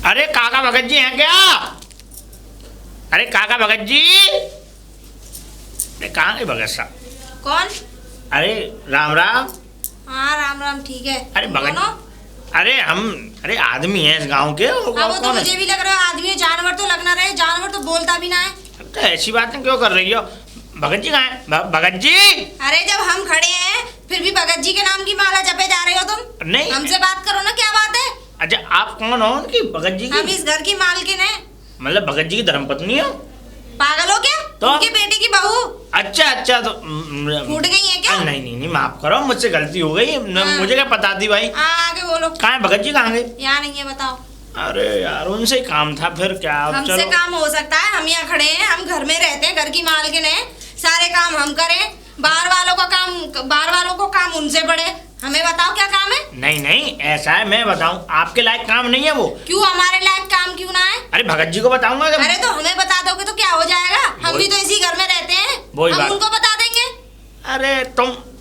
अरे काका भगत जी हैं क्या? अरे काका भगत जी, अरे कहाँ गए भगत साहब? कौन? अरे राम राम। हाँ राम राम, ठीक है। अरे भगत, कौन? अरे आदमी हैं इस गांव के। वो तो मुझे भी लग रहा है आदमी है, जानवर तो लगना रहे, जानवर तो बोलता भी ना है। तो ऐसी बातें क्यों कर रही हो? भगत जी कहाँ हैं? भगत जी। अरे जब हम खड़े हैं फिर भी भगत जी के नाम की माला जपे जा रहे हो तुम। नहीं, हमसे बात करो ना, क्या बात है? अच्छा आप कौन हो उनकी? भगत जी की? हम इस घर की मालकिन है। मतलब भगत जी की धर्मपत्नी हो? पागल हो क्या? तो? उनके बेटे की बहू। अच्छा अच्छा, तो फूट गई है क्या? नहीं माफ करो, मुझसे गलती हो गई। मुझे क्या पता थी भाई। आगे बोलो। कहाँ है भगत जी? कहाँ गए? यहाँ नहीं है, बताओ। अरे यार उनसे काम था, फिर क्या। हमसे काम हो सकता है? हम यहाँ खड़े हैं, हम घर में रहते हैं, घर की मालकिन है, सारे काम हम करें। बाहर वालों को काम उनसे पड़े। हमें बताओ क्या काम है? नहीं ऐसा है, मैं बताऊं आपके लायक काम नहीं है वो। क्यों हमारे लायक काम क्यों ना है? अरे भगत जी को बताऊंगा। अरे तो हमें बता दोगे तो क्या हो जाएगा? हम भी तो इसी घर में रहते हैं, हम उनको बता देंगे। अरे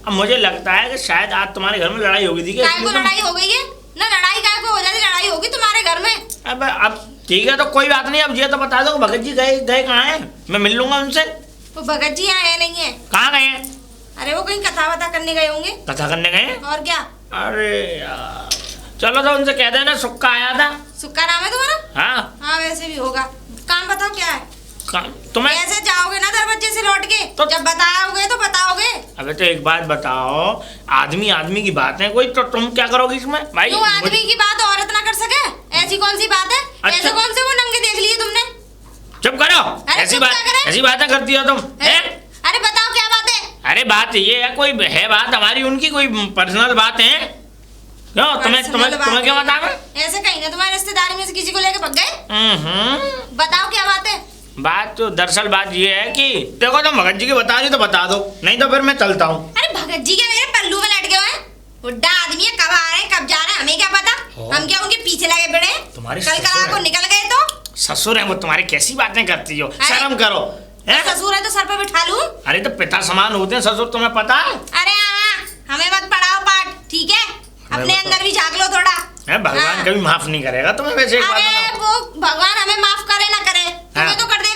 अब मुझे लगता है कि शायद आज तुम्हारे घर में लड़ाई होगी थी। काय को लड़ाई हो गई है ना? लड़ाई काय को हो जाती? लड़ाई होगी तुम्हारे घर में। अब ठीक है, तो कोई बात नहीं। अब ये तो बता दो भगत जी गए कहाँ हैं? मैं मिल लूंगा उनसे। वो भगत जी यहाँ है नहीं है? कहाँ गए हैं? अरे वो कहीं कथा वथा करने गए होंगे। कथा करने गए हैं? और क्या? अरे यार चलो तो उनसे कह देना सुक्का आया था। सुक्का नाम है तुम्हारा? हाँ वैसे भी होगा। काम बताओ क्या है? तुम्हें ऐसे जाओगे ना दरवाजे से लौट के तो जब बताओगे तो बताओगे। अबे तो एक बात बताओ, आदमी की बात है कोई, तो तुम क्या करोगी इसमें भाई? क्यों आदमी की बात औरत ना कर सके? ऐसी कौन सी बात है? अच्छा। ऐसे कौन से वो नंगे देख लिए तुमने? चुप करो। ऐसी बातें करती हो तुम। अरे बताओ क्या बात है? अरे बात ये है, कोई है बात हमारी उनकी, कोई पर्सनल बात है क्यों? तुम्हें क्या बताओ? ऐसे कहीं ना तुम्हारे रिश्तेदारी में से किसी को लेके भाग गए? बताओ क्या बात है? बात तो दरअसल बात ये है कि देखो तुम भगत जी की बता रही तो बता दो, नहीं तो फिर मैं चलता हूँ। अरे भगत जी क्या मेरे पल्लू में लटके हुए हैं? बुड्ढा आदमी है, कब आ रहे हैं कब जा रहे हैं हमें क्या पता? हम क्या उनके पीछे लगे पड़े? तुम्हारे कल को निकल गए तो? ससुर है वो तुम्हारे, कैसी बातें करती हो? शर्म करो। ससुर है तो सर पे बिठा लूं? अरे तो पिता समान होते हैं ससुर, तुम्हें पता है? अरे हमें मत पढ़ाओ पाठ, ठीक है? अपने अंदर भी झांक लो थोड़ा। भगवान कभी माफ नहीं करेगा तुम्हें। वैसे एक बात वो भगवान हमें माफ करे ना करे, तुम्हें तो कर देगा।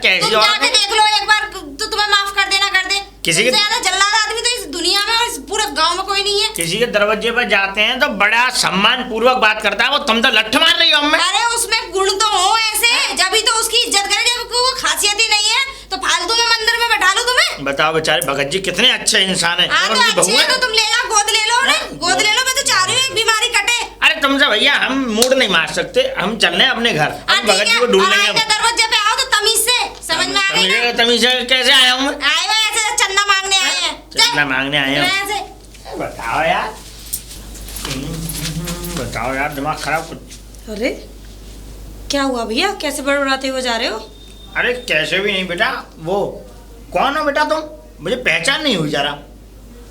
कैसी तुम जाके देख लो एक बार, तो तुम्हें माफ कर देना कर दे। किसी के ज्यादा जल्लाद आदमी तो इस दुनिया में और इस पूरे गांव में कोई नहीं है। किसी के दरवाजे पर जाते हैं तो बड़ा सम्मान पूर्वक बात करता है वो, तुम तो लठ मार रही हो हमें। अरे उसमें गुण तो हो ऐसे, जब ही तो उसकी इज्जत करे, जब वो खासियत ही नहीं है तो फालतू में मंदिर में बैठा लूं तुम्हें? बताओ बेचारे भगत जी कितने अच्छे इंसान है। तो अच्छे हैं तो तुम ले जाओ, गोद ले लो उन्हें, गोद ले लो। मैं तो चाह रही हूँ बीमारी कटे। अरे तुमसे भैया हम मूड नहीं मार सकते, हम चल रहे हैं अपने घर। भगत जी को ढूंढ लेंगे। दरवाजे पे आओ तो तमीज से, समझ में आ गई? तमीज से कैसे आया हूँ? आए हुए ऐसे चंदा मांगने आए हैं। चंदा मांगने आए हैं? बताओ यार, बताओ यार, दिमाग खराब कुछ। अरे क्या हुआ भैया, कैसे बड़बड़ाते हुए जा रहे हो? अरे कैसे भी नहीं बेटा। वो कौन हो बेटा तुम? मुझे पहचान नहीं हुई जरा।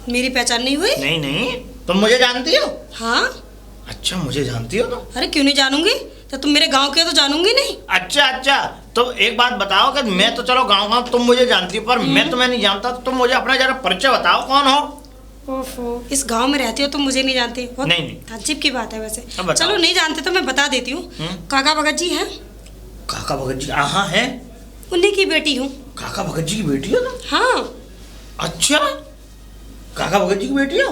मेरी पहचान नहीं हुई? नहीं तुम मुझे जानती हो? हाँ। अच्छा मुझे जानती हो तुम? अरे क्यों नहीं जानूंगी, तो तुम मेरे गांव के तो जानूंगी नहीं। अच्छा तो एक बात बताओ कि मैं तो चलो गाँव तुम मुझे जानती हो, पर मैं तुम्हें नहीं जानता, तो तुम मुझे अपना जरा परिचय बताओ, कौन हो? ओफो, इस गांव में रहती हो तुम, मुझे नहीं जानती? नहीं अजीब की बात है वैसे। चलो नहीं जानते तो मैं बता देती हूँ। काका भगत जी हैं। काका भगत जी? हाँ है, उन्हीं की बेटी हूँ। काका भगत जी की बेटी हो तुम? हाँ। अच्छा काका भगत जी की बेटी हो?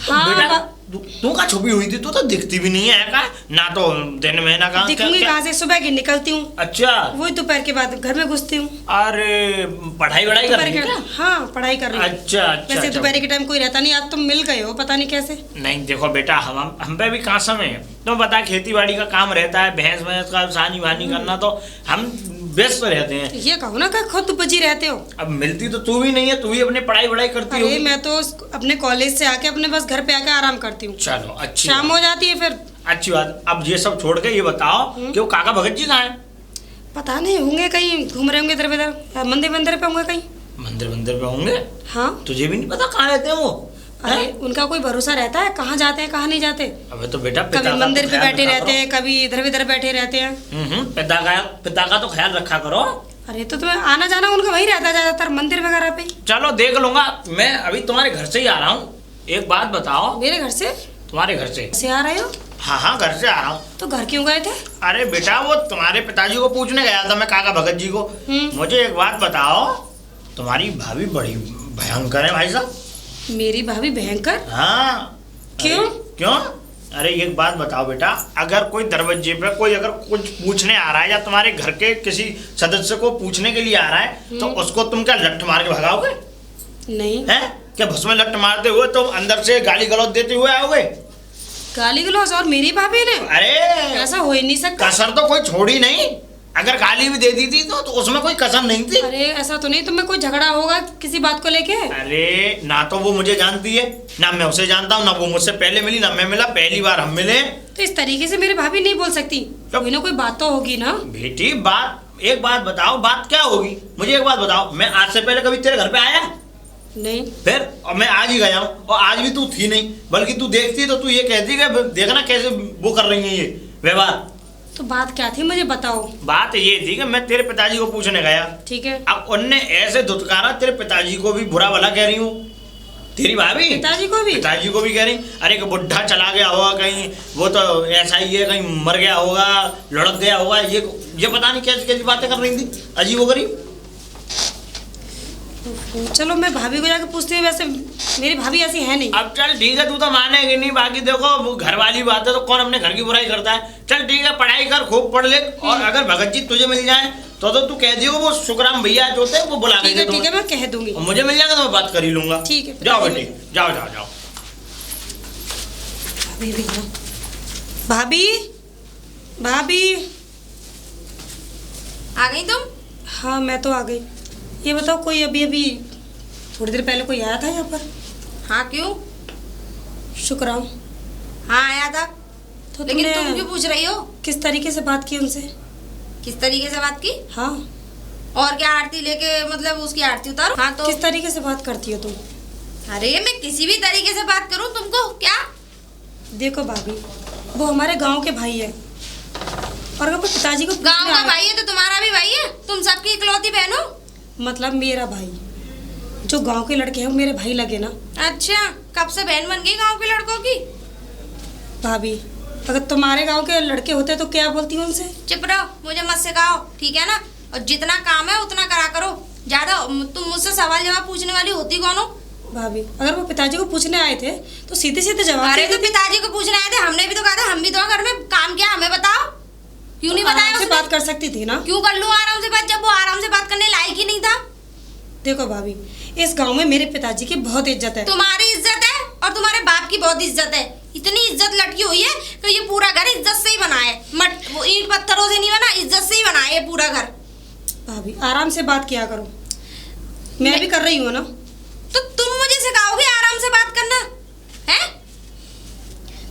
हाँ। बेटा तू कहाँ छुपी हुई थी? तू तो दिखती भी नहीं है का, ना तो दिन में ना कहाँ। दिखूंगी कहाँ से? सुबह की निकलती हूँ। अच्छा। वही दोपहर के बाद घर में घुसती हूँ। अरे पढ़ाई वढ़ाई कर रही है? हाँ पढ़ाई कर रही हूँ। अच्छा वैसे दोपहर के टाइम कोई रहता नहीं, आज तुम मिल गए हो, पता नहीं कैसे। नहीं देखो बेटा, हम पे भी कहाँ समय है, तुम पता है खेती बाड़ी का काम रहता है, भैंस का सानी वानी करना, तो हम व्यस्त रहते हैं। ये कहो ना कि खुद बची रहते हो। अब मिलती तो तू भी नहीं है, तू भी अपने पढ़ाई वढ़ाई करती हो। मैं तो अपने कॉलेज से आके अपने बस घर पे आके आराम करती हूँ। चलो अच्छी शाम हो जाती है फिर। अच्छी बात। अब ये सब छोड़ के ये बताओ कि वो काका भगत जी कहाँ हैं? पता नहीं, होंगे कहीं घूम रहे होंगे इधर उधर, मंदिर पे होंगे कहीं। मंदिर पे होंगे? हाँ। तुझे भी नहीं पता कहाँ रहते हैं वो? अरे उनका कोई भरोसा रहता है, कहाँ जाते हैं कहाँ नहीं जाते? अबे तो बेटा कभी मंदिर पे बैठे रहते हैं, कभी इधर उधर बैठे रहते हैं। पिता का तो ख्याल रखा करो। अरे तो तुम्हें आना जाना उनका वही रहता है ज्यादातर, मंदिर वगैरह पे। चलो देख लूंगा, मैं अभी तुम्हारे घर से ही आ रहा हूँ। एक बात बताओ। मेरे घर से? तुम्हारे घर से आ रहे हो? हाँ हाँ, घर से आ रहा हूँ। तो घर क्यों गए थे? अरे बेटा, वो तुम्हारे पिताजी को पूछने गया था मैं, काका भगत जी को। मुझे एक बात बताओ, तुम्हारी भाभी बड़ी भयंकर है भाई साहब। मेरी भाभी भयंकर? हाँ। क्यों? क्यों? अरे एक बात बताओ बेटा, अगर कोई दरवाजे पे कोई अगर कुछ पूछने आ रहा है या तुम्हारे घर के किसी सदस्य को पूछने के लिए आ रहा है, तो उसको तुम क्या लठ मार के भगाओगे? नहीं। है क्या भस्म लठ मारते हुए तुम अंदर से गाली गलौज देते हुए आओगे? गाली गलौज? और मेरी भाभी ने? अरे ऐसा हो ही नहीं सकता। कसर तो कोई छोड़ी नहीं, अगर गाली भी दे दी थी तो उसमें कोई कसर नहीं थी। अरे ऐसा तो नहीं, तुम्हें कोई झगड़ा होगा किसी बात को लेके? अरे ना तो वो मुझे जानती है, ना मैं उसे जानता हूँ, ना वो मुझसे पहले मिली ना मैं मिला, पहली बार हम मिले। तो इस तरीके से मेरी भाभी नहीं बोल सकती, कोई ना कोई बात तो होगी ना। बेटी एक बात बताओ, बात क्या होगी? मुझे एक बात बताओ, मैं आज से पहले कभी तेरे घर पे आया? नहीं। फिर और मैं आज ही गया हूँ, और आज भी तू थी नहीं, बल्कि तू देखती तो तू ये कहती कि देखना कैसे वो कर रही है ये व्यवहार। तो बात क्या थी मुझे बताओ। बात ये थी कि मैं तेरे पिताजी को पूछने गया। ठीक है। अब उनने ऐसे धुतकारा, तेरे पिताजी को भी बुरा भला कह रही हूँ, तेरी भाभी पिताजी को भी कह रही, अरे कि बुढ़ा चला गया होगा कहीं, वो तो ऐसा ही है, कहीं मर गया होगा, लड़क गया होगा, ये पता नहीं कैसी कैसी बातें कर रही थी, अजीब हो गरीब। चलो मैं भाभी को जाकर पूछती हूँ, वैसे मेरी भाभी ऐसी है नहीं। अब चल ठीक है, तू तो मानेगी नहीं, बाकी देखो घर वाली बात है तो कौन अपने घर की बुराई करता है। चल ठीक है, पढ़ाई कर, खूब पढ़ ले, और अगर भगत जी तुझे मिल जाए तो तू कह दियो वो शुक्राम भैया जो थे वो बुला के दे। ठीक है, मैं कह दूंगी। मुझे मिल जाएगा तो मैं बात कर ही लूंगा। ठीक है, जाओ बेटी, जाओ जाओ जाओ। भाभी भाभी आ गई तुम? हाँ मैं तो आ गई। ये बताओ, कोई अभी थोड़ी देर पहले कोई आया था यहाँ पर? हाँ क्यों? शुक्राम। हाँ आया था। तो लेकिन तुम क्यों पूछ रही हो? किस तरीके से बात की उनसे? किस तरीके से बात की? हाँ। और क्या आरती लेके, मतलब उसकी आरती उतारो? हाँ तो किस तरीके से बात करती हो तुम? अरे मैं किसी भी तरीके से बात करूँ, तुमको क्या? देखो भाभी, वो हमारे गांव के भाई है, और अगर पिताजी को गांव का भाई है तो तुम्हारा भी भाई है, तुम सबकी इकलौती बहन हो। मतलब मेरा भाई, जो गांव के लड़के हैं वो मेरे भाई लगे ना। अच्छा, कब से बहन बन गई गांव के लड़कों की? भाभी अगर तुम्हारे गांव के लड़के होते तो क्या बोलती हूँ उनसे? चुप रहो, मुझे मत सिखाओ, ठीक है ना? और जितना काम है उतना करा करो, ज्यादा तुम मुझसे सवाल जवाब पूछने वाली होती कौन हो? भाभी अगर वो पिताजी को पूछने आए थे तो सीधे सीधे जवाब। अरे तो पिताजी को पूछने आए थे, हमने भी तो कहा था, हम भी तो घर में काम किया, हमें बताओ। क्यों नहीं बताया? उससे बात कर सकती थी ना। क्यों कर लूं आराम से बात, जब वो आराम से बात करने लायक ही नहीं था। देखो भाभी, इस गांव में मेरे पिताजी की बहुत इज्जत है। तुम्हारी इज्जत है और तुम्हारे बाप की बहुत इज्जत है। इतनी इज्जत लटकी हुई है तो ये पूरा घर इज्जत से ही बना है, वो ईंट पत्थरों से नहीं बना, इज्जत से ही बना है ये पूरा घर। भाभी आराम से बात किया करो, मैं भी कर रही हूँ ना। तो तुम मुझे सिखाओगे आराम से बात करना है?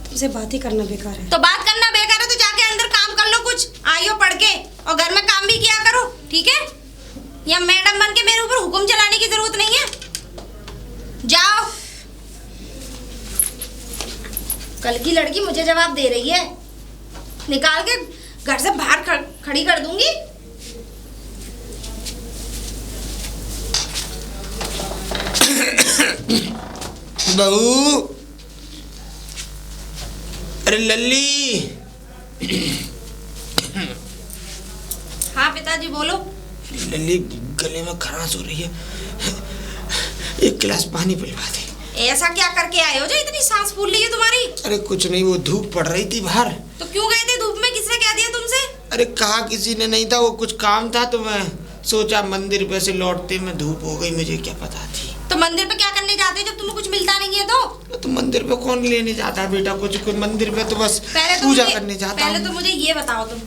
तुमसे बात ही करना बेकार है। तो बात करना बेकार है तो जाके अंदर काम कर लो, कुछ आइयो पढ़ के, और घर में काम भी किया करो, ठीक है? या मैडम बन के मेरे ऊपर हुक्म चलाने की जरूरत नहीं है। जाओ। कल की लड़की मुझे जवाब दे रही है, निकाल के घर से बाहर खड़ी कर दूंगी। बहू, अरे लल्ली। हाँ पिताजी बोलो। लल्ली गले में खराश हो रही है, एक गिलास पानी पिलवा दे। ऐसा क्या करके आए हो जो इतनी सांस फूल रही है तुम्हारी? अरे कुछ नहीं, वो धूप पड़ रही थी बाहर। तो क्यों गए थे धूप में, किसने कह दिया तुमसे? अरे कहा किसी ने नहीं था, वो कुछ काम था तो मैं सोचा मंदिर पे से लौटते में धूप हो गई, मुझे क्या पता थी। तो मंदिर पे क्या करने जाते हो जब तुम्हें कुछ मिलता नहीं है? तो मंदिर पे कौन लेने जाता है बेटा, कुछ मंदिर पे तो बस पूजा करने जाता हूँ। पहले तो मुझे ये बताओ तुम,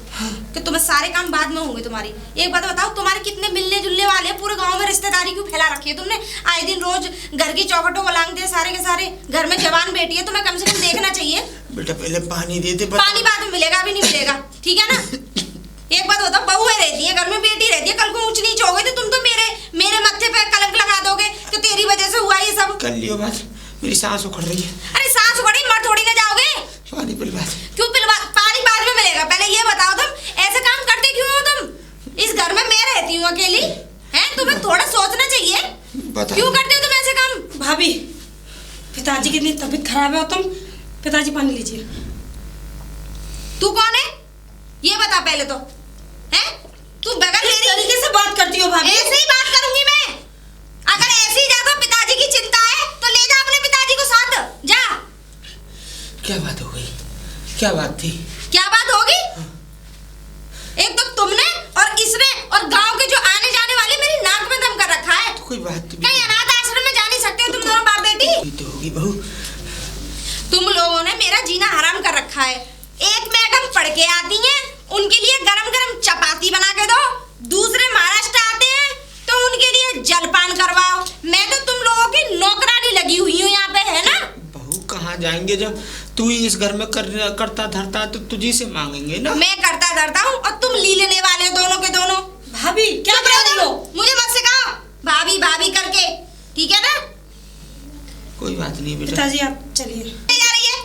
कि तुम्हें सारे काम बाद में होंगे तुम्हारी। एक बात बताओ, तुम्हारे कितने मिलने जुलने वाले हैं? पूरे गांव में रिश्तेदारी क्यों फैला रखी है तुमने? आए दिन रोज घर की चौखटों को लांघते हैं सारे के सारे। घर में जवान बेटी है, तुम्हें कम से कम देखना चाहिए। बेटा पहले पानी दे दे। पानी बाद में मिलेगा, अभी नहीं मिलेगा, ठीक है ना? एक बात बताओ, बहुएं रहती है घर में, बेटी रहती है, कल को ऊंच नीच हो गई तो तुम तो मेरे मत्थे पे कलंक लगा दोगे कि तेरी वजह से हुआ ये सब। कर लियो बात, मेरी सांस उखड़ रही है। अरे सांस उखड़ी, मर थोड़ी ना जाओगे। पानी पिलवा दे। क्यों पिलवा? पानी बाद में मिलेगा, पहले ये बताओ तुम ऐसे काम करते क्यों हो? तुम इस घर में मैं रहती हूँ अकेली, हैं? तुम्हें थोड़ा सोचना चाहिए, क्यों करते हो तुम ऐसे काम? भाभी पिताजी की इतनी तबीयत खराब है और तुम। पिताजी पानी लीजिए। पहले तो हैं तू बगल किस तरीके से बात करती हो भाभी? ऐसे ही बात करूंगी मैं। अगर ऐसे ही ज्यादा पिताजी की चिंता है तो ले जा अपने पिताजी को साथ जा। क्या बात हो गई? क्या बात थी? क्या बात होगी? एक तो तुमने और इसने और गांव के जो आने जाने वाले मेरी नाक में दम कर रखा है। तो कोई बात भी कहीं अनाथ आश्रम में जा नहीं सकते तुम दोनों बाप बेटी? तो होगी बहू। तुम लोगों ने मेरा जीना हराम कर रखा है। एक मैडम पढ़ के आती हैं, उनके लिए गरम गरम चपाती बना के दो। दूसरे महाराष्ट्र आते हैं तो उनके लिए जलपान करवाओ। मैं तो तुम लोगों की नौकरानी लगी हुई हूँ यहाँ पे, है ना? बहू कहाँ जाएंगे जब तू ही इस घर में करता धरता तो तुझी से मांगेंगे ना। मैं करता धरता हूँ और तुम ली लेने वाले हो दोनों के दोनों। भाभी क्या चुप कर रहो रही हो? तुम, मुझे मत सिखाओ भाभी भाभी करके, ठीक है ना? कोई बात नहीं बेटा। पिताजी आप चलिए। नहीं जा रही है,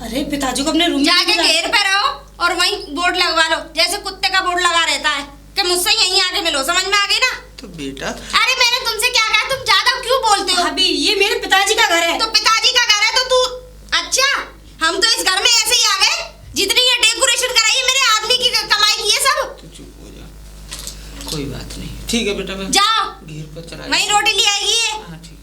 अरे पिताजी को अपने रूम में जाके बुला- घेर पे रहो और वहीं बोर्ड लगवा लो, जैसे कुत्ते का बोर्ड लगा रहता है कि मुझसे यहीं आके मिलो। समझ में आ गई ना? तो बेटा अरे मैंने तुमसे क्या कहा, तुम ज्यादा क्यों बोलते हो? भाभी ये मेरे पिताजी का घर है। तो पिताजी का घर है तो तू, अच्छा हम तो इस घर में ऐसे ही आ गए। जितनी ये डेकोरेशन कराई है मेरे आदमी की कमाई की है सब। तू चुप हो जा, कोई बात नहीं। ठीक है बेटा मैं जाओ घेर पर चला। वहीं रोटी ले आएगी ये। हाँ ठीक।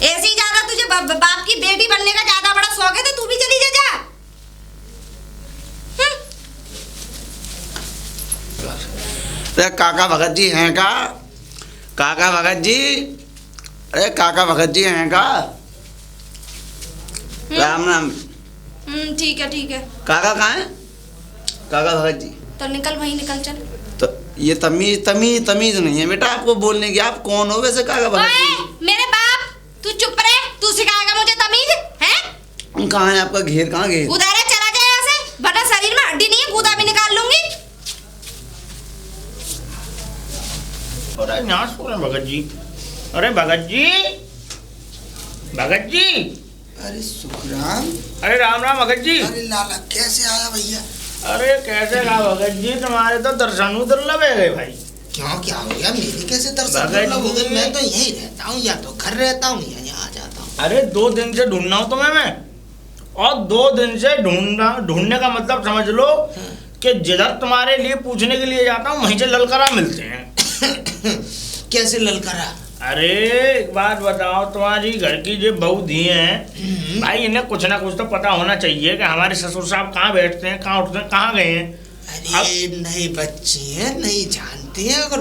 ऐसे ही ज्यादा तुझे बाप की बेटी बनने का ज्यादा बड़ा शौक है तो तू भी चली जा। अरे काका भगत जी हैं का? काका भगत जी, अरे काका भगत जी हैं का? राम राम। ठीक है काका कहाँ हैं? काका भगत जी तो निकल वहीं निकल चल। तो ये तमीज नहीं है बेटा आपको बोलने की। आप कौन हो वैसे काका भगत ओए, जी? मेरे बाप तू चुप रहे, तू सिखाएगा मुझे तमीज है? कहाँ है आपका घेर? कहाँ घेर? उधर है, चला जाए यहाँ से, वरना शरीर में हड्डी नहीं है, गूदा भी निकाल लूंगी। अरे यहाँ सो रहे भगत जी। अरे भगत जी, भगत जी। अरे सुखराम। अरे राम राम भगत जी। अरे लाला कैसे आया भैया? अरे कैसे कहा भगत जी, तुम्हारे तो दर्शन दुर्लभ है गए भाई। क्यों क्या हो गया? मेरी कैसे दर्शन भगत दुर्लभ हो गए? जी। मैं तो यहीं रहता हूँ, या तो घर रहता हूँ या यहाँ आ जाता हूँ। अरे 2 दिन से ढूंढना हूँ तुम्हें मैं, और 2 दिन से ढूंढने का मतलब समझ लो कि जिधर तुम्हारे लिए पूछने के लिए जाता हूँ वहीं से ललकारा मिलते हैं। कैसे ललकारा? अरे एक बात बताओ, तुम्हारी घर की जो बहू दी हैं भाई, इन्हें कुछ ना कुछ तो पता होना चाहिए कि हमारे ससुर साहब कहाँ बैठते हैं, कहाँ उठते हैं, कहाँ गए हैं। अरे नए बच्चे हैं, नहीं जानते हैं, अगर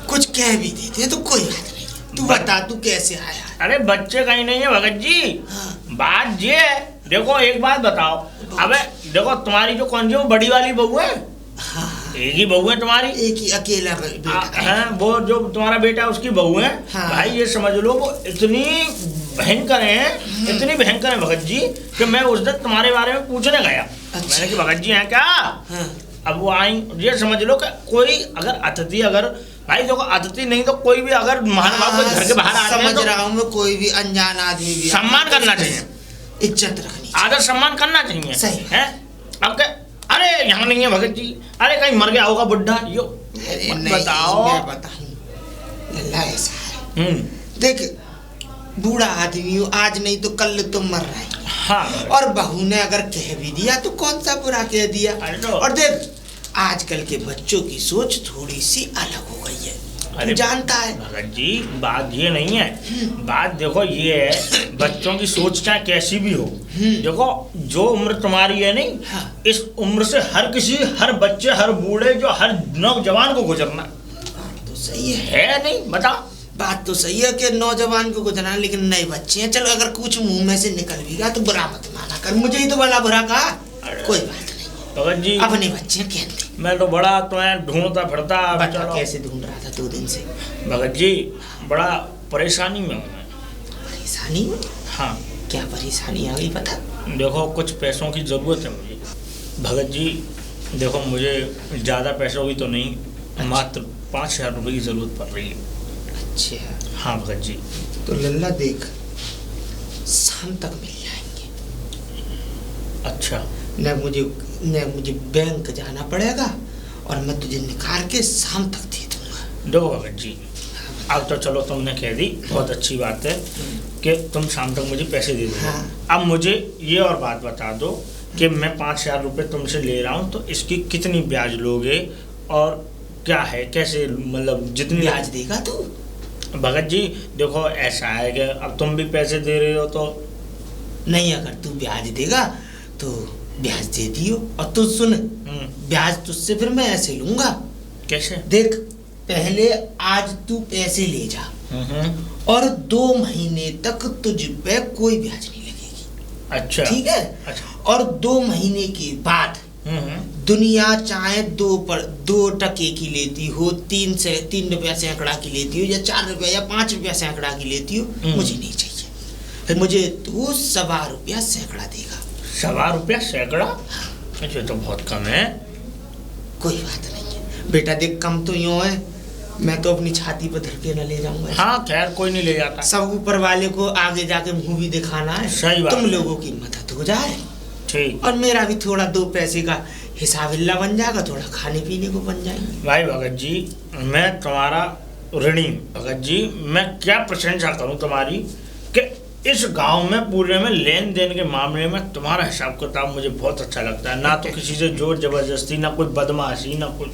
कुछ कह भी देते हैं तो कोई बात नहीं। तू बता तू कैसे आया? अरे बच्चे कहीं नहीं है भगत जी। हाँ। बात ये है, देखो एक बात बताओ, अबे देखो तुम्हारी जो कौन सी वो बड़ी वाली बहू है, हाँ एक ही बहू है तुम्हारी। एक ही अकेला बेटा है। हाँ, वो जो तुम्हारा बेटा है उसकी बहू है। हाँ। भाई ये समझ लो वो इतनी भयंकर है, इतनी भयंकर है भगत जी कि मैं उस दिन तुम्हारे बारे में पूछने गया। अच्छा। मैंने कि भगत जी हैं क्या? हाँ। अब वो आई, ये समझ लो कि कोई अगर अतिथि, अगर भाई देखो अतिथि नहीं तो कोई भी अगर महानुभाव के घर के बाहर आते हैं समझ तो रहा हूँ मैं, कोई भी अनजान आदमी भी सम्मान करना चाहिए, इज्जत रखनी चाहिए। आदर सम्मान करना चाहिए। सही। है अब क्या? अरे यहाँ नहीं है भगत जी, अरे कहीं मर गया होगा बुढ़ा यो। अरे मत नहीं, बताओ। मैं बताऊं लल्ला ऐसा है, देख बूढ़ा आदमी हूँ, आज नहीं तो कल तो मर रहा है। हाँ। और बहू ने अगर कह भी दिया तो कौन सा बुरा कह दिया। अरे तो- और देख आजकल के बच्चों की सोच थोड़ी सी अलग हो गई है, अरे तू जानता है। भगत जी बात ये नहीं है, बात देखो ये है, बच्चों की सोच चाहे कैसी भी हो, देखो जो उम्र तुम्हारी है नहीं, हाँ। इस उम्र से हर किसी, हर बच्चे, हर बूढ़े, जो हर नौजवान को गुजरना बात तो सही है, नहीं बता। बात तो सही है कि नौजवान को गुजरना, लेकिन नए बच्चे हैं, चलो अगर कुछ मुंह में से निकल भी गया तो बुरा मत माना कर, मुझे ही तो भला बुरा कहा, कोई बात नहीं, भगत जी अपने बच्चे कहते। मैं तो बड़ा तुम्हें ढूंढता फिरता, बता चलो। कैसे ढूंढ रहा था 2 दिन से? भगत जी बड़ा परेशानी में हूँ मैं। परेशानी में? हाँ क्या परेशानी आ गई बता। देखो कुछ पैसों की ज़रूरत है मुझे भगत जी। देखो मुझे ज़्यादा पैसों की तो नहीं, मात्र 5,000 रुपये की ज़रूरत पड़ रही है। अच्छा हाँ भगत जी। तो लल्ला देख, शाम तक मिल जाएंगे। अच्छा। न मुझे बैंक जाना पड़ेगा और मैं तुझे निकाल के शाम तक दे दूंगा। देखो भगत जी, अब तो चलो तुमने कह दी, बहुत अच्छी बात है कि तुम शाम तक मुझे पैसे दे दो। हाँ। अब मुझे ये और बात बता दो कि मैं 5,000 रुपये तुमसे ले रहा हूँ, तो इसकी कितनी ब्याज लोगे और क्या है, कैसे, मतलब जितनी ब्याज देगा तू? भगत जी देखो ऐसा है कि अब तुम भी पैसे दे रहे हो तो नहीं, अगर तू ब्याज देगा तो ब्याज दे दियो। और तू सुन, ब्याज तुझसे फिर मैं ऐसे लूंगा। कैसे? देख, पहले आज तू पैसे ले जा और 2 महीने तक तुझ पे कोई ब्याज नहीं लगेगी। अच्छा, ठीक है? अच्छा। और 2 महीने के बाद दुनिया चाहे 2 टके की लेती हो, 3 रुपया सैकड़ा की लेती हो, या 4 रुपया या 5 रुपया सैकड़ा की लेती हो, मुझे नहीं चाहिए। फिर मुझे तू 1.25 रुपया सैकड़ा देगा। 1.25 रुपया सैकड़ा? ये तो बहुत कम है। कोई बात नहीं है बेटा, देख कम तो यूं है, मैं तो अपनी छाती पर धर के न ले जाऊंगा। हाँ खैर, कोई नहीं ले जाता। सब ऊपर वाले को आगे जाके मुंह भी दिखाना है। सही बात। तुम लोगों की मदद हो जाए ठीक, और मेरा भी थोड़ा 2 पैसे का हिसाब हिल्ला बन जाएगा, थोड़ा खाने पीने को बन जाएंगे। भाई भगत जी मैं तुम्हारा ऋणी। भगत जी मैं क्या प्रशंसा करूं तुम्हारी कि इस गांव में पूरे में लेन देन के मामले में तुम्हारा हिसाब किताब मुझे बहुत अच्छा लगता है। ना तो किसी से जोर जबरदस्ती, ना कोई बदमाशी, ना कुछ।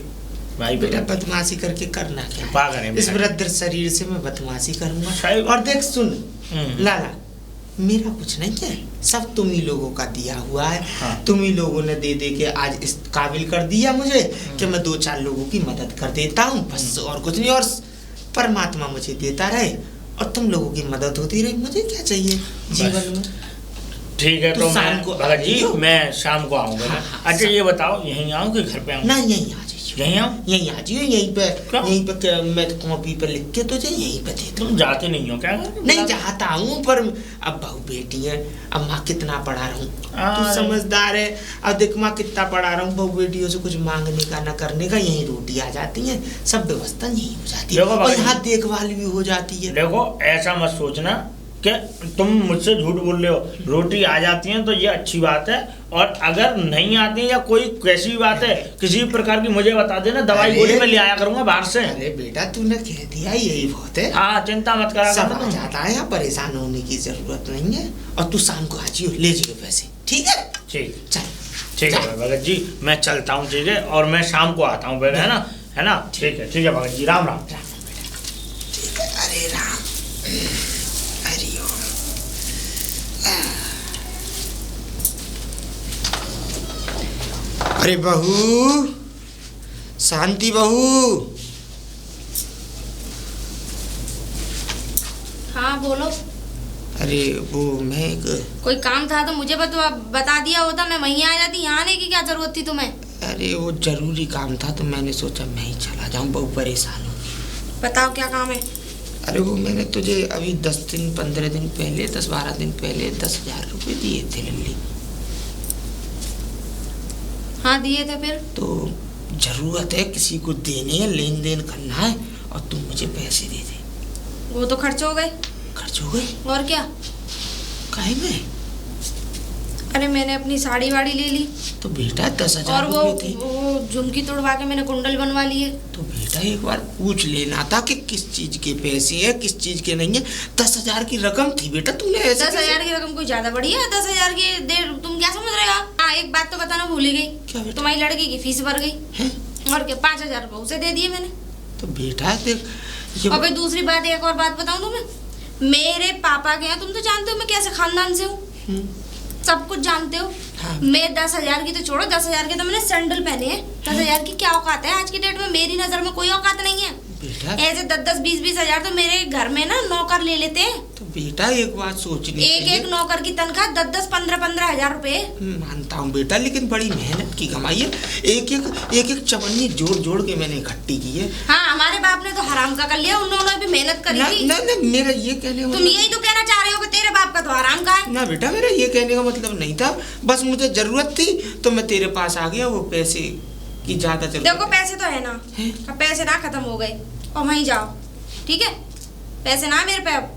भाई बेटा बदमाशी करके करना क्या है? पागल है इस बेटा। वृद्ध शरीर से मैं बदमाशी करूंगा? सही। और देख सुन लाला, मेरा कुछ नहीं है, सब तुम ही लोगों का दिया हुआ है। हाँ। तुम ही लोगों ने दे दे के आज इस काबिल कर दिया मुझे कि मैं 2-4 लोगों की मदद कर देता हूँ, बस और कुछ नहीं। और परमात्मा मुझे देता रहे और तुम लोगों की मदद होती रही, मुझे क्या चाहिए जीवन में। ठीक है, तो तो शाम मैं को भगत जी आइयो। मैं शाम को आऊंगा। हाँ, हाँ, अच्छा शाम- ये बताओ, यहीं आऊँ कि घर पे आऊँ? ना यहीं आ जाइए, यहीं आऊँ? यहीं आ जाइए, यहीं पे क्यों? यहीं पे मैं कॉपी पे लिख के तुझे यहीं पे दे दूँ। तुम जाते नहीं हो क्या? नहीं चाहता हूँ, पर अब बहू बेटी है, अब माँ कितना पढ़ा रहा हूँ, तू अरे। समझदार है। अब देख माँ कितना पढ़ा रहा हूँ, बहू बेटियों से कुछ मांगने का न करने का, यही रोटी आ जाती है, सब व्यवस्था यही हो जाती है देखो और भाई, यहाँ देखभाल भी हो जाती है। देखो ऐसा मत सोचना कि तुम मुझसे झूठ बोल रहे हो। रोटी आ जाती है तो ये अच्छी बात है, और अगर नहीं आती या कोई कैसी बात है किसी भी प्रकार की मुझे बता देना, दवाई गोली में ले आया करूंगा बाहर से। अरे बेटा तूने कह दिया, यही बहुत है। हाँ चिंता मत करा सब करो आ तुम। जाता है, यहाँ परेशान होने की जरूरत नहीं है। और तू शाम को आ जियो, ले जियो पैसे, ठीक है? ठीक, चल ठीक है भगत जी, मैं चलता हूँ। ठीक है, और मैं शाम को आता हूँ फिर, है ना? है ना? ठीक है भगत जी, राम राम। राम बेटा, ठीक है। अरे राम, हरि ओम। अरे बहू, शांति बहू। हाँ बोलो। अरे वो मैं कोई काम था तो मुझे बता दिया होता, मैं वहीं आ जाती। यहाँ आने की क्या जरूरत थी तुम्हें? अरे वो जरूरी काम था तो मैंने सोचा मैं ही चला जाऊं, बहू परेशान हो। बताओ क्या काम है? अरे वो मैंने तुझे अभी 10 दिन 15 दिन पहले, 10-12 दिन पहले 10,000 रुपये दिए थे लल्ली। हाँ दिए थे, फिर? तो जरूरत है, किसी को देने है, लेन देन करना है, और तुम मुझे पैसे दे दे। वो तो खर्च हो गए। खर्च हो गए? और क्या? काहे में? अरे मैंने अपनी साड़ी वाड़ी ले ली, तो बेटा 10,000 और रुपये थे। वो झुमकी तोड़वा के मैंने कुंडल बनवा लिए। तो बेटा एक बार पूछ लेना था कि किस चीज के पैसे है, किस चीज के नहीं है। 10,000 की रकम थी बेटा, तुमने ऐसे 10,000 की रकम कोई ज्यादा बड़ी है? 10,000 की देर तुम क्या समझ रहे हो? हाँ एक बात तो बताना भूल ही गई। क्या बेटा? तुम्हारी लड़की की फीस भर गई। हैं? और क्या, 5,000 रुपये उसे दे दिए मैंने। तो बेटा देख ये और भाई दूसरी बात, एक और बात बताऊं तुम्हें, मेरे पापा के यहाँ, तुम तो जानते हो मैं कैसे खानदान से हूँ, सब कुछ जानते हो। हाँ। मैं 10,000 की तो छोड़ो, 10,000 के तो मैंने सैंडल पहने हैं। 10,000 की क्या औकात है आज की डेट में? मेरी नजर में कोई औकात नहीं है। बेटा ऐसे 10-10, 20-20 हजार तो मेरे घर में ना नौकर ले लेते हैं। तो बेटा एक बात सोचनी एक चाहिए। नौकर की तनख्वाह 10-10, 15-15 हजार रुपए। मानता हूँ बेटा, लेकिन बड़ी मेहनत की कमाई है। एक चवन्नी जोड़ जोड़ के मैंने इकट्ठी की है। हाँ हमारे बाप ने तो हराम का कर लिया, उन्होंने भी मेहनत करी थी। ना मेरा ये कहने का तुम यही तो कहना चाह रहे हो कि तेरे बाप का तो हराम का है। ना बेटा, मेरा ये कहने का मतलब नहीं था, बस मुझे जरूरत थी तो मैं तेरे पास आ गया। वो पैसे की ज्यादा जरूरत देखो पैसे तो है ना, है? अब पैसे ना खत्म हो गए और वहीं जाओ, ठीक है? पैसे ना मेरे पे, अब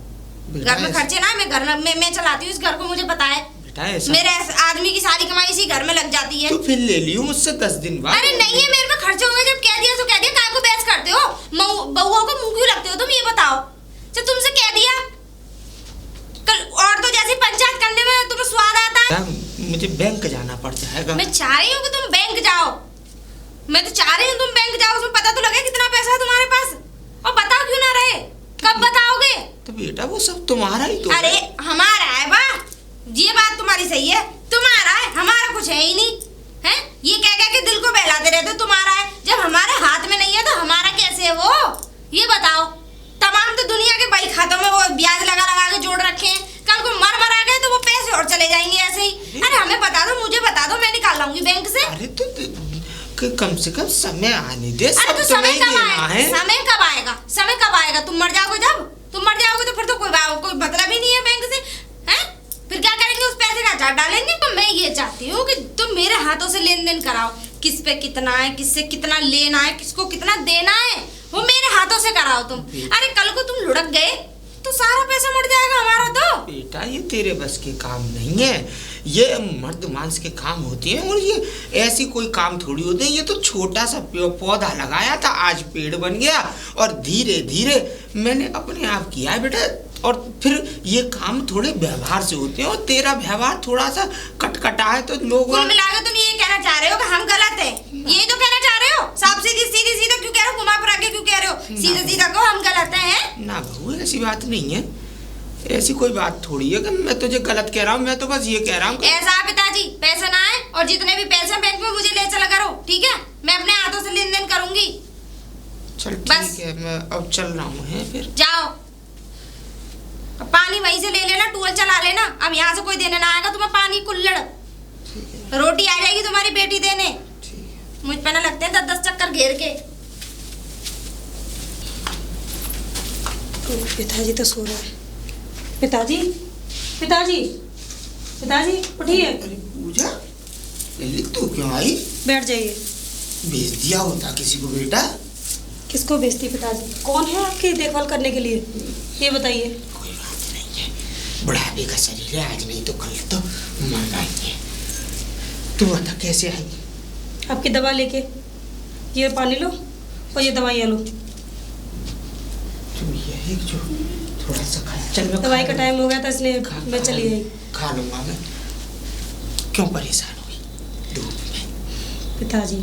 बेटा घर में ऐसे- खर्चे ना, मैं घर में मैं चलाती हूँ इस घर को, मुझे पता है। बेटा ऐसा। मेरे आदमी की सारी कमाई इसी घर में लग जाती है। तो फिर ले लियो मुझसे 10 दिन बाद। अरे नहीं है, मेरे पे खर्चे होंगे, जब कह दिया तो कह दिया, काय को बहस करते हो? बहुओं को मुंह क्यों लगते हो तुम, ये बताओ। जब तुमसे कह दिया कल, और तो जैसे पंचायत करने में तुम्हें स्वाद आता है। मुझे बैंक जाना पड़ जाएगा। मैं चाह रही हूँ कि तुम बैंक जाओ, मैं तो चाह रही हूँ तुम बैंक जाओ, उसमें पता तो लगे कितना पैसा है तुम्हारे पास। और बताओ क्यों ना रहे, कब बताओगे? तो बेटा वो सब तुम्हारा ही तो अरे है। हमारा है वाह, ये बात तुम्हारी सही है, तुम्हारा है, हमारा कुछ है ही नहीं है। ये कह के दिल को बहलाते रहते हो तुम्हारा है, जब हमारे हाथ में नहीं है तो हमारा कैसे है वो, ये बताओ। तमाम तो दुनिया के बही खातों में वो ब्याज लगा लगा के जोड़ रखे हैं, कल को मर आ गए तो वो पैसे और चले जाएंगे ऐसे ही। अरे हमें बता दो, मुझे बता दो, मैं निकाल लाऊंगी बैंक से। अरे तो कम से कम समय आने दे, अरे सब तो तुम्हें समय कब लेना है। आएगा? समय कब आएगा? समय कब आएगा? तुम मर जाओगे जब, तुम मर जाओगे तो फिर तो कोई मतलब ही नहीं है बैंक से, हैं? फिर क्या करेंगे? उस पैसे का चार्ज डालेंगे। तो मैं ये चाहती हूँ कि तुम मेरे हाथों से लेन देन कराओ, किस पे कितना है, किससे कितना लेना है, किसको कितना देना है, वो मेरे हाथों से कराओ तुम। अरे कल को तुम लुढ़क गए तो सारा पैसा मर जाएगा हमारा। तो बेटा ये तेरे बस के काम नहीं है, ये मर्द मांस के काम होते हैं, और ये ऐसी कोई काम थोड़ी होते हैं। ये तो छोटा सा पौधा लगाया था, आज पेड़ बन गया, और धीरे धीरे मैंने अपने आप किया है बेटा। और फिर ये काम थोड़े व्यवहार से होते हैं, और तेरा व्यवहार थोड़ा सा कटकटा है, तो लोग कुल मिलाकर तुम ये कहना चाह रहे हो कि हम गलत है, ये तो कहना चाह रहे हो? साफ सीधी सीधी सीधा क्यों कह रहे हो, घुमा फिरा के क्यों कह रहे हो? सीधा सीधा कहो हम गलत हैं। ना बहू ऐसी बात नहीं है, ऐसी कोई बात थोड़ी है कि मैं तुझे गलत कह रहा हूँ। मैं तो बस ये कह रहा हूँ ऐसा पिताजी, पैसा ना है, और जितने भी पैसे बैंक में मुझे ले चला करो, ठीक है? मैं अपने हाथों से लेन देन करूंगी। चल बस। ठीक है, मैं अब चल रहा हूँ। है फिर जाओ, अब पानी वहीं से ले लेना, टूल चला लेना। अब यहाँ से कोई देने ना आएगा तुम्हें पानी, कुल्लड़। रोटी आ जाएगी तुम्हारी बेटी देने। मुझ पे ना लगते हैं 10-10 चक्कर घेर के। पिताजी तो सो रहा है। पिताजी, पिताजी, पिताजी उठिए। अरे पूजा, ललित तू क्यों आई? बैठ जाइए। भेज दिया होता किसी को बेटा। किसको भेजती पिताजी? कौन है आपकी देखभाल करने के लिए, ये बताइए। कोई बात नहीं है, बुढ़ापे का शरीर है, आज नहीं तो कल तो मरना ही है। तू बता कैसे आई? आपकी दवा लेके, ये पानी लो और ये दवाइयाँ लो। तू ये है जो थोड़ा सा खा। चल मैं दवाई का टाइम हो गया था इसलिए मैं चली गई। खा लूंगा मैं। क्यों परेशान हुई धूप में? पिताजी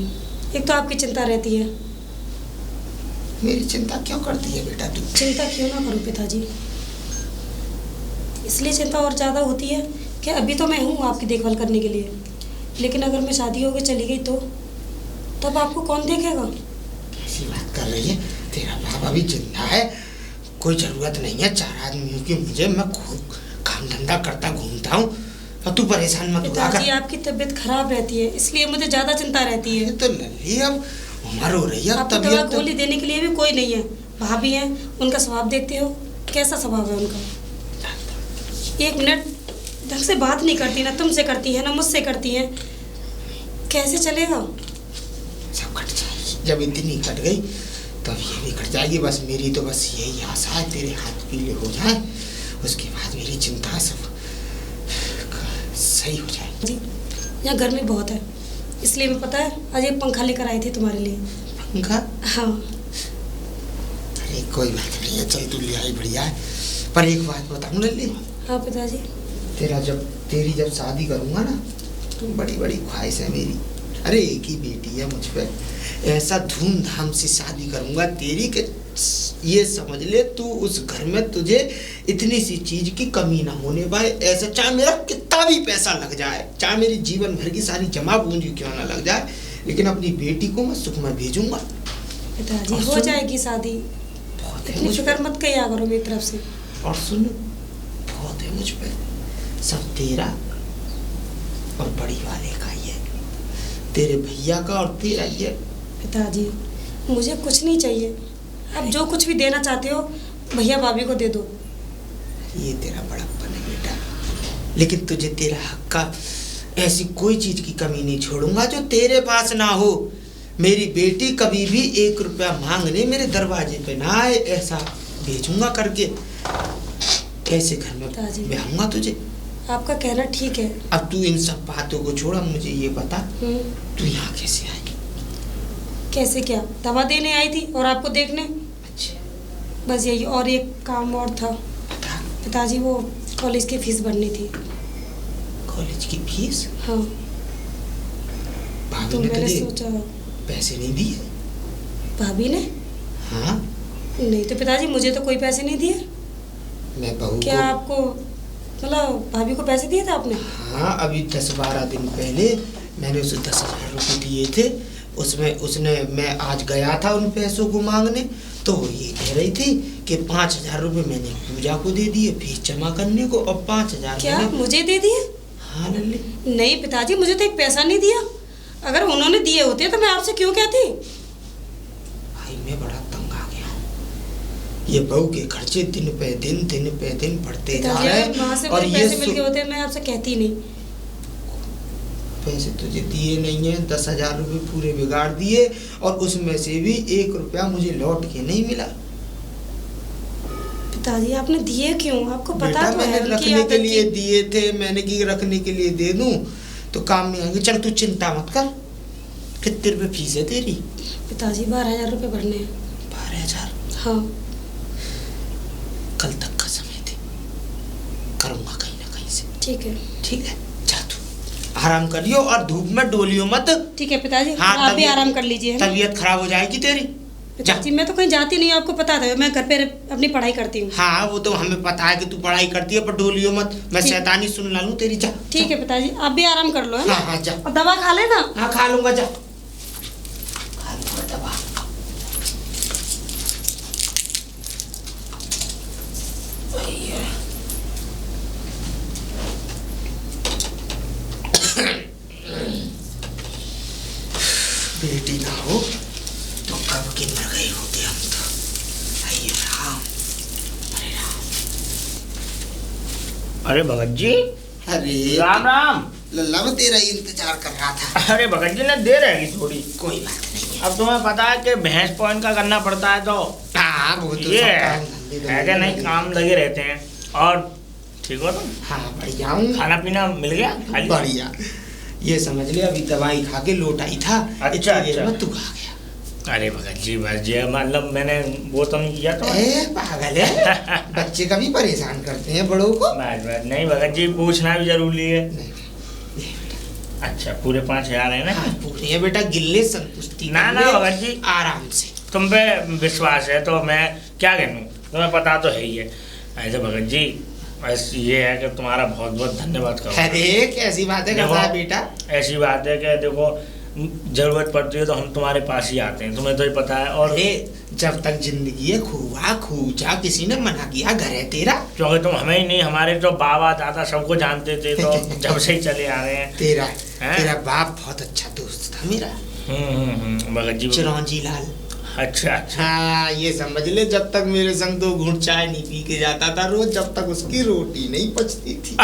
एक तो आपकी चिंता रहती है। मेरी चिंता क्यों करती है बेटा तू? चिंता क्यों ना करूं पिताजी, इसलिए चिंता और ज़्यादा होती है कि अभी तो मैं हूँ आपकी देखभाल करने के लिए, लेकिन अगर मैं शादी होकर चली गई तो तब आपको कौन देखेगा? कैसी बात कर रही है? तेरा बाप अभी जिंदा है, कोई जरूरत नहीं है 4 आदमियों की। मुझे, मैं खूब काम धंधा करता घूमता हूँ, और तू परेशान मत हुआ कर। पिताजी आपकी तबीयत खराब रहती है, इसलिए मुझे ज़्यादा चिंता रहती है। तो लल्ली अब उम्र हो रही है, आपको दवा तबीयत गोली देने के लिए भी कोई नहीं है। भाभी हैं, उनका स्वभाव देखते हो, कैसा स्वभाव है उनका। 1 मिनट ढंग से बात नहीं करती, ना तुमसे करती है ना मुझसे करती है, कैसे चलेगा? सब कट जाएगी, जब इतनी कट गई तब ये भी कट जाएगी। बस मेरी तो बस यही आशा है, तेरे हाथ पीले हो जाए, उसके बाद मेरी चिंता सब सही हो जाए। जी यहाँ गर्मी बहुत है, इसलिए मैं पता है आज एक पंखा लेकर आई थी तुम्हारे लिए। पंखा? हाँ। अरे कोई बात नहीं है, चल तू ले आई, बढ़िया है। पर एक बात बताऊँ लल्ली? हाँ पिताजी। तेरी जब शादी करूँगा ना, तो बड़ी बड़ी ख्वाहिश है मेरी। अरे एक ही बेटी है मुझ पे, ऐसा धूमधाम से शादी करूँगा तेरी के ये समझ ले तू उस घर में तुझे इतनी सी चीज की कमी ना होने पाए। ऐसा चाहे मेरा कितना भी पैसा लग जाए, चाहे मेरी जीवन भर की सारी जमा पूंजी क्यों ना लग जाए, लेकिन अपनी बेटी को मैं सुख में भेजूंगा। पिताजी हो जाएगी शादी, इतनी फिक्र मत किया करो मेरी तरफ से। और सुन, बहुत है मुझ पे, सब तेरा और बड़ी वाले का ही है, तेरे भैया का और तेरा ही है। पिताजी मुझे कुछ नहीं चाहिए, आप जो कुछ भी देना चाहते हो भैया भाभी को दे दो। ये तेरा बड़प्पन है बेटा, लेकिन तुझे तेरा हक का ऐसी कोई चीज की कमी नहीं छोड़ूंगा जो तेरे पास ना हो। मेरी बेटी कभी भी 1 रुपया मांगने मेरे दरवाजे पे ना आए, ऐसा भेजूंगा करके। ऐसे घर में पिताजी। ब्याहूंगा तुझे। आपका कहना ठीक है। अब तू इन सब बातों को छोड़ा, मुझे ये बता तू यहाँ कैसे आई? कैसे क्या? दवा देने आई थी और आपको देखने। अच्छा, बस यही, और एक काम और था। बता। पिताजी वो कॉलेज की फीस भरनी थी। कॉलेज की फीस? हाँ, भाभी तो ने मैंने तुझे सोचा। पैसे नहीं दिए? भाभी ने? हाँ, नहीं तो पिताजी, मुझे तो कोई पैसे नहीं दिए। मैं बहू क्या को। आपको मतलब भाभी को पैसे दिए थे आपने? हाँ, अभी 10-12 दिन पहले मैंने उसे 10,000 रुपये दिए थे। उसमें उसने, मैं आज गया था उन पैसों को मांगने, तो वो ये कह रही थी कि 5,000 रुपये मैंने पूजा को दे दिए फीस जमा करने को, और 5,000 क्या मुझे दे दिए? हाँ लल्ली। नहीं पिताजी, मुझे तो एक पैसा नहीं दिया। अगर उन्होंने दिए होते तो मैं आपसे क्यों कहती? भाई मैं बड़ा तंग आ गया हूँ। ये बहू के खर्चे दिन पे दिन बढ़ते जा पिताजी, रहे अगर वहाँ से हैं। और मुझे ये पैसे मिल गए होते मैं आपसे कहती नहीं। पैसे तुझे दिए नहीं है, 10,000 रुपये पूरे बिगाड़ दिए, और उसमें से भी 1 रुपया मुझे लौट के नहीं मिला। पिताजी आपने दिए क्यों? आपको पता बेटा तो मैंने है उनकी रखने के आदत लिए की। दिए थे, मैंने कि रखने के लिए दे दूं तो काम में आएंगे। चल तू चिंता मत कर। कितने रुपए फीस है तेरी? पिताजी 12,000 रुपये भरने हैं। 12,000? हाँ, कल तक का समय दे, करूंगा कहीं ना कहीं से। ठीक है। ठीक है, जा तू आराम करियो, और धूप में डोलियो मत। ठीक है पिताजी, हाँ, आप भी तबीयत- आराम कर लीजिए, है ना? तबीयत खराब हो जाएगी तेरी। जा। पिताजी मैं तो कहीं जाती नहीं, आपको पता था। मैं घर पे अपनी पढ़ाई करती हूँ। हाँ, वो तो हमें पता है कि तू पढ़ाई करती है, पर डोलियो मत, मैं ठीक। शैतानी सुन ला लूं तेरी। जा। ठीक है पिताजी, आप भी आराम कर लो, है ना? हाँ हाँ, जा। और दवा खा लेना। हाँ, खा लूंगा, जा खा लूंगा दवा। बेटी ना हो तो कब के मर गए होते हम तो। अये राम, अरे राम। अरे भगत जी, अरे राम राम। लल्ला, मैं तेरा ही इंतजार कर रहा था। अरे भगत जी ने देर रहेगी थोड़ी। कोई बात नहीं है। अब तुम्हें पता है कि भैंस पॉइंट का करना पड़ता है, तो हाँ, वो तो ये सब है काम धंधे है कि नहीं, काम लगे रहते हैं। और ठीक हो तुम? हाँ, बढ़िया हूँ। खाना पीना मिल गया? खा लिया? बढ़िया। ये समझ ले, अभी दवाई खा के लौट आई था। अच्छा, इतनी देर अच्छा। में तू आ गया। अरे भगत जी बस जी, मतलब मैंने वो तो नहीं किया तो ए, पागल है। बच्चे कभी परेशान करते हैं बड़ों को। बस नहीं भगत जी, पूछना भी जरूरी है। नहीं, ये बेटा। अच्छा, पूरे 5,000 है ना? हाँ, पूरे है बेटा, गिल्ले संतुष्टि ना कर ना ले, भगत जी, आराम से। तुम पे विश्वास है तो मैं क्या कहूँ, तुम्हें पता तो है ही है। ऐसे भगत जी, बस ये है कि तुम्हारा बहुत बहुत धन्यवाद करो। अरे कैसी बातें देखो, करता है बेटा। ऐसी बात है कि देखो, जरूरत पड़ती है तो हम तुम्हारे पास ही आते हैं, तुम्हें तो ही पता है। और अरे जब तक जिंदगी है, खुआ खूचा, किसी ने मना किया? घर है तेरा। क्योंकि तुम हमें ही नहीं, हमारे तो बाबा दादा सबको जानते थे, तो जब से ही चले आ रहे हैं। तेरा हैं? तेरा बाप बहुत अच्छा दोस्त था मेरा, भगत जी। चिरौंजी लाल। अच्छा अच्छा। हाँ, ये समझ ले, जब तक मेरे संग 2 घूंट चाय नहीं पी के जाता था रोज, जब तक उसकी रोटी नहीं पचती थी।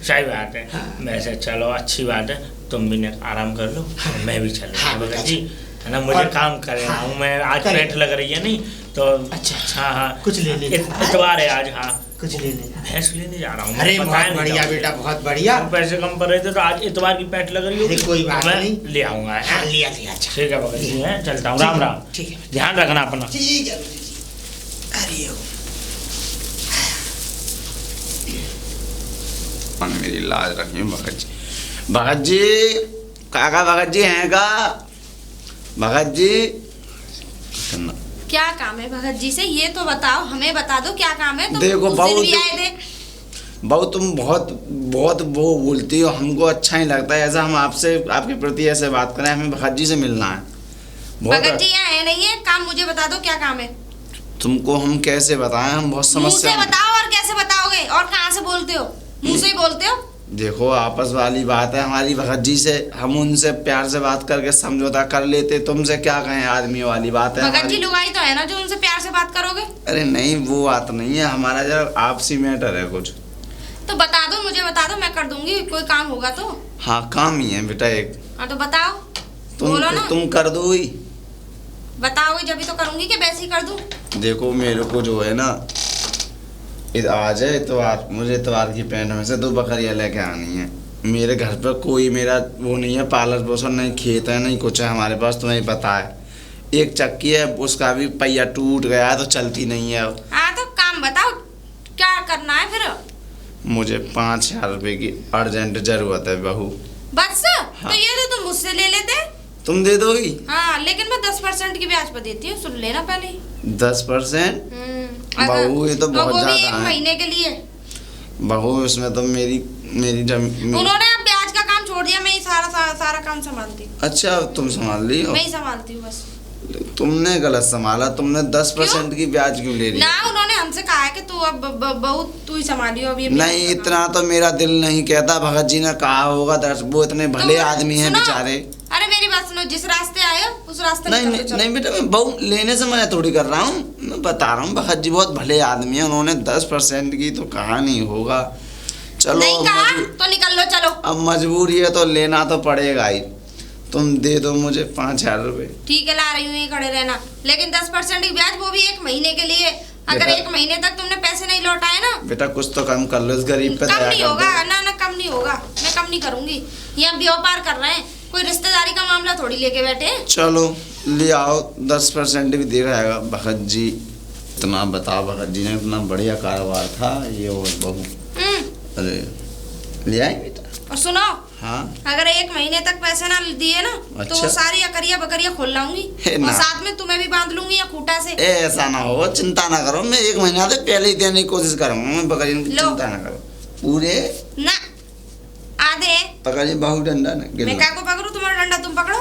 सही बात है। हाँ। वैसे चलो, अच्छी बात है, तुम भी आराम कर लो। हाँ। मैं भी चल रहा हाँ, हूँ भगत अच्छा। जी, है ना? मुझे और- काम कर रहा हाँ, हूँ मैं, आज करे। पेट लग रही है नहीं तो। अच्छा, अच्छा। हाँ हाँ, कुछ लेने जा रहा है? इतवार है आज। हाँ, कुछ लेने जा। भैंस लेने जा रहा हूँ। अरे पता बहुत नहीं बढ़िया था। बेटा, बहुत बढ़िया। तुम पैसे कम पर रहे थे तो आज इतवार की पेट लग रही होगी। अरे कोई बात मैं नहीं। ले आऊंगा। है? हाँ, लिया लिया। अच्छा, ठीक है भगत जी, है चलता हूँ। ठीक राम है, राम। ठीक है। ध्यान रखना अपना। ठीक है। अरे ओ, मन मेरी लाज रखी भगत जी। भगत जी, काका भगत जी हैं का? भगत जी सुनना। क्या काम है भगत जी से, ये तो बताओ, हमें बता दो क्या काम है। तुम देखो, उस दिन बहुत- भी आए थे। बहु तुम बहुत बहुत वो बोलती हो, हमको अच्छा नहीं लगता है ऐसा हम आपसे, आपके प्रति ऐसे बात करें। हमें भगत जी से मिलना है भगत जी यहाँ है नहीं है, काम मुझे बता दो क्या काम है। तुमको हम कैसे बताएं, हम बहुत मुंह से समस्या में। बताओ, और कैसे बताओगे, और कहाँ से बोलते हो? मुंह से ही बोलते हो? देखो, आपस वाली बात है हमारी भगत जी से, हम उनसे प्यार से बात करके समझौता कर लेते। तुमसे क्या कहें, आदमी वाली बात है भगत जी हमारी। लुगाई तो है ना जो उनसे प्यार से बात करोगे? अरे नहीं, वो बात नहीं है, हमारा जरा आपसी मैटर है कुछ। तो बता दो, मुझे बता दो, मैं कर दूंगी, कोई काम होगा तो। हाँ, काम ही है बेटा एक। हाँ तो बताओ, बोलो ना। तुम कर दो ही। बताओगे जब ही तो करूंगी, कि वैसे ही कर दूं? देखो, मेरे को जो है ना, आज है इतवार, मुझे इतवार की पेंट में से 2 बकरियां लेके आनी है। मेरे घर पे कोई मेरा वो नहीं है, पालन पोषण नहीं, खेत है नहीं कुछ है हमारे पास, तुम्हें पता है। एक चक्की है, उसका भी पहिया टूट गया है तो चलती नहीं है। हाँ तो काम बताओ क्या करना है फिर? मुझे 5,000 रुपए की अर्जेंट जरूरत है बहू। बस हाँ। तो ये तो तुम मुझसे ले लेते। तुम दे दोगी? हाँ लेकिन मैं 10% की ब्याज पर देती हूँ, सुन लेना पहले ही। 10%? अगर- बहू ये तो और बहुत वो भी ज्यादा एक है महीने के लिए। बहू, उसमें तो मेरी जमीन। उन्होंने अब ब्याज का काम छोड़ दिया, मैं ही सारा काम संभालती हूँ। अच्छा तुम संभाल ली हो? मैं ही संभालती हूँ बस। तुमने गलत संभाला, तुमने 10% की ब्याज क्यों ले रही? ना उन्होंने हमसे कहा है कि तू अब बहुत तू ही संभालियो अब ये ब्याज नहीं, का काम। इतना तो मेरा दिल नहीं कहता। भगत जी ने कहा होगा, वो इतने भले तो आदमी हैं सुनो, बेचारे। अरे मेरी बात सुनो, जिस रास्ते आए हो उस रास्ते नहीं निकल नहीं, के चलो। नहीं बेटा, मैं बहू लेने से मैं थोड़ी कर रहा हूँ, मैं बता रहा हूँ भगत जी बहुत भले आदमी हैं, उन्होंने 10% की तो कहा नहीं होगा। चलो नहीं अब कहा तो निकल लो, चलो। अब मजबूरी है तो लेना तो पड़ेगा ही। तुम दे दो मुझे 5,000 रुपए। ठीक है ला रही हूँ, ये खड़े रहना, लेकिन 10% की ब्याज, वो भी 1 महीने के लिए। अगर बेटा- 1 महीने तक तुमने पैसे नहीं लौटाए ना, बेटा कुछ तो कम कर लो, इस गरीब पे कम दया नहीं कर होगा। दो। ना कम नहीं होगा, मैं कम नहीं करूंगी। यहाँ व्यापार कर रहे हैं, कोई रिश्तेदारी का मामला थोड़ी लेके बैठे हैं। चलो ले आओ, 10% भी दे रहेगा भगत जी। इतना बताओ, भगत जी ने इतना बढ़िया कारोबार था ये, और बहू अरे ले आई बेटा। और सुनो, हाँ अगर 1 महीने तक पैसे ना दिए ना, तो अच्छा। वो सारी अकरिया बकरिया खोल लाऊंगी हे और ना। साथ में तुम्हें भी बांध लूंगी या खूटा से। ए, ऐसा ना हो, चिंता ना करो, मैं 1 महीना से पहले ही देने की कोशिश करूंगा, मैं बकरी की लो। चिंता ना करो। पूरे ना आधे पकड़िए बहू, डंडा ना गिर मैं लो। क्या को पकड़ू, तुम्हारा डंडा तुम पकड़ो।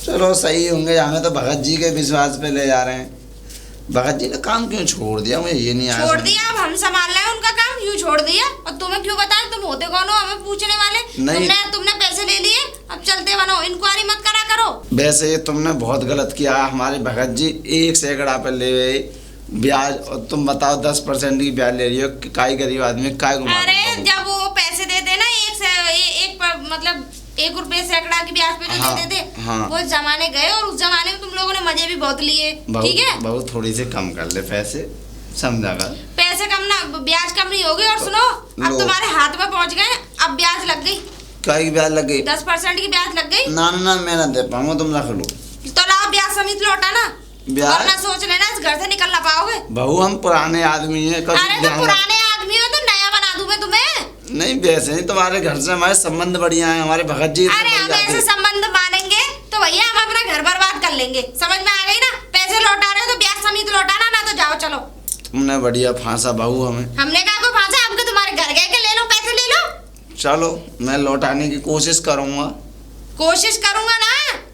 चलो सही होंगे, हमें तो भगत जी के विश्वास पे ले जा रहे हैं। भगत जी ने काम क्यों छोड़ दिया, मुझे ये नहीं आया छोड़ समझ। दिया, अब हम संभाल रहे हैं उनका काम, यूं छोड़ दिया। और तुम्हें क्यों बताएं, तुम होते कौन हो हमें पूछने वाले? नहीं। तुमने पैसे ले लिए, अब चलते बनो, इंक्वायरी मत करा करो। वैसे तुमने बहुत गलत किया, हमारे भगत जी 1 सैकड़ा पे ले गए ब्याज, और तुम बताओ 10% की ब्याज ले रही हो। काय गरीब आदमी काय घुमा अरे रहे हो? जब वो पैसे देते ना, मतलब 1 रुपये सैकड़ा की ब्याज पे जो हाँ, देते थे, हाँ। वो जमाने गए, और उस जमाने में तुम लोगों ने मजे भी बहुत लिए। ठीक है, बहुत थोड़ी से कम कर ले पैसे, समझा कर। पैसे कम ना, ब्याज कम नहीं होगी। और सुनो, अब लो। तुम्हारे हाथ में पहुंच गए, अब ब्याज लग गई, काय की ब्याज लग गई? 10% की ब्याज लग गई। ना ना ना, मैं ना दे पाऊंगा, तुम रख लो तो लाओ ब्याज समेत लौटा ना, ब्याज। वरना सोच लेना इस घर से निकल ना पाओगे। बहू हम पुराने आदमी हैं, कभी अरे तो ध्यान रख- पुराने आदमी हो तो नया बना दूं मैं तुम्हें। नहीं वैसे नहीं, तुम्हारे घर से हमारे संबंध बढ़िया हैं, हमारे भगत जी इतने अरे हम बढ़िया ऐसे थे। संबंध मानेंगे तो भैया हम अपना घर बर्बाद कर लेंगे, समझ में आ गई ना? पैसे लौटा रहे हो तो ब्याज समेत लौटाना, ना तो जाओ चलो। तुमने बढ़िया फांसा बहू हमें। हमने कहा को फांसा, हमको तुम्हारे घर गए के ले लो, पैसे ले लो। चलो मैं लौटाने की कोशिश करूंगा। कोशिश करूंगा ना,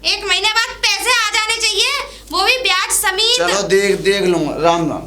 1 महीने बाद पैसे आ जाने चाहिए, वो भी ब्याज समेत। चलो देख लूंगा, राम राम।